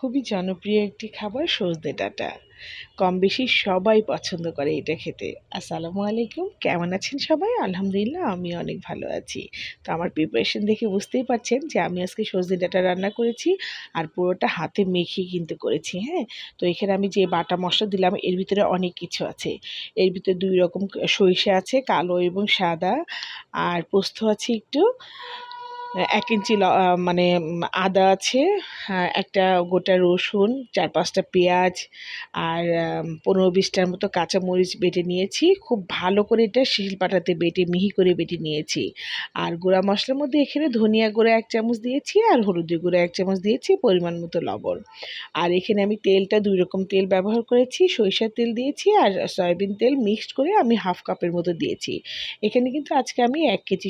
খুবই জনপ্রিয় একটি খাবার সজনে ডাঁটা। কম বেশি সবাই পছন্দ করে এটা খেতে। আসসালামু আলাইকুম, কেমন আছেন সবাই? আলহামদুলিল্লাহ আমি অনেক ভালো আছি। তো আমার প্রিপারেশন দেখে বুঝতেই পারছেন যে আমি আজকে সজনে ডাঁটা রান্না করেছি আর পুরোটা হাতে মেখে কিন্তু করেছি, হ্যাঁ? তো এখানে আমি যে বাটা মসলা দিলাম এর ভিতরে অনেক কিছু আছে। এর ভিতরে ২ রকম সরিষা আছে, কালো এবং সাদা, আর পোস্ত আছে একটু, ১ ইঞ্চি মানে আদা আছে, একটা গোটা রসুন, ৪-৫ টা পেঁয়াজ, আর ১৫-২০ টার মতো কাঁচামরিচ বেটে নিয়েছি। খুব ভালো করে এটা শিলপাটাতে বেটে মিহি করে বেটে নিয়েছি। আর গুঁড়া মশলার মধ্যে এখানে ধনিয়া গুঁড়া ১ চামচ দিয়েছি আর হলুদের গুঁড়া ১ চামচ দিয়েছি, পরিমাণ মতো লবণ। আর এখানে আমি তেলটা ২ রকম তেল ব্যবহার করেছি, সরিষার তেল দিয়েছি আর সয়াবিন তেল মিক্সড করে আমি 1/2 কাপের মতো দিয়েছি। এখানে কিন্তু আজকে আমি ১ কেজি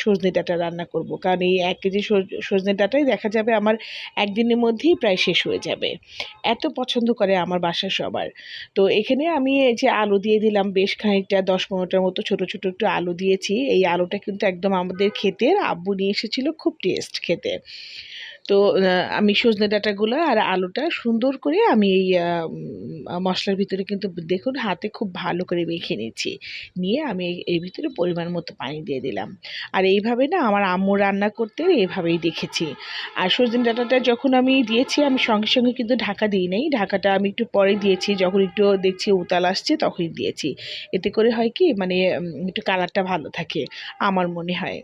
সজনে ডাঁটা রান্না করব। কারণ এই ১ কেজি সজনে ডাঁটাই দেখা যাবে আমার একদিনের মধ্যেই প্রায় শেষ হয়ে যাবে। এত পছন্দ করে আমার বাসার সবার। তো এখানে আমি এই যে আলু দিয়ে দিলাম বেশ খানিকটা, ১০-১৫ টার মতো ছোট, ছোট একটু আলু দিয়েছি। এই আলুটা কিন্তু একদম আমাদের ক্ষেতের, আব্বু নিয়ে এসেছিল, খুব টেস্ট খেতে। তো আমি সজনে ডাঁটাগুলো আর আলুটা সুন্দর করে আমি এই মশলার ভিতরে কিন্তু দেখুন হাতে খুব ভালো করে মেখে নিচ্ছি। নিয়ে আমি এর ভিতরে পরিমাণ মতো পানি দিয়ে দিলাম। আর এইভাবে না আমার আম্মু রান্না করতেন, এভাবেই দেখেছি। আর সজনে ডাঁটাটা যখন আমি দিয়েছি আমি সঙ্গে, সঙ্গে কিন্তু ঢাকা দিই নাই। ঢাকাটা আমি একটু পরে দিয়েছি, যখন একটু দেখছি উতাল আসছে তখনই দিয়েছি। এতে করে হয় কি, মানে একটু কালারটা ভালো থাকে আমার মনে হয়।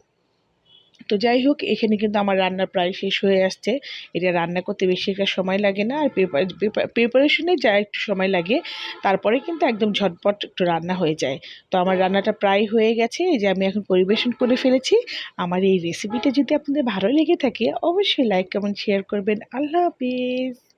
তো যাই হোক, এখানে কিন্তু আমার রান্না প্রায় শেষ হয়ে আসছে। এটা রান্না করতে বেশি একটা সময় লাগে না, আর প্রিপারেশনে যা একটু সময় লাগে, তারপরে কিন্তু একদম ঝটপট একটু রান্না হয়ে যায়। তো আমার রান্নাটা প্রায় হয়ে গেছে, এই যে আমি এখন পরিবেশন করে ফেলেছি। আমার এই রেসিপিটা যদি আপনাদের ভালো লেগে থাকে অবশ্যই লাইক, কমেন্ট, শেয়ার করবেন। আল্লাহ হাফিজ।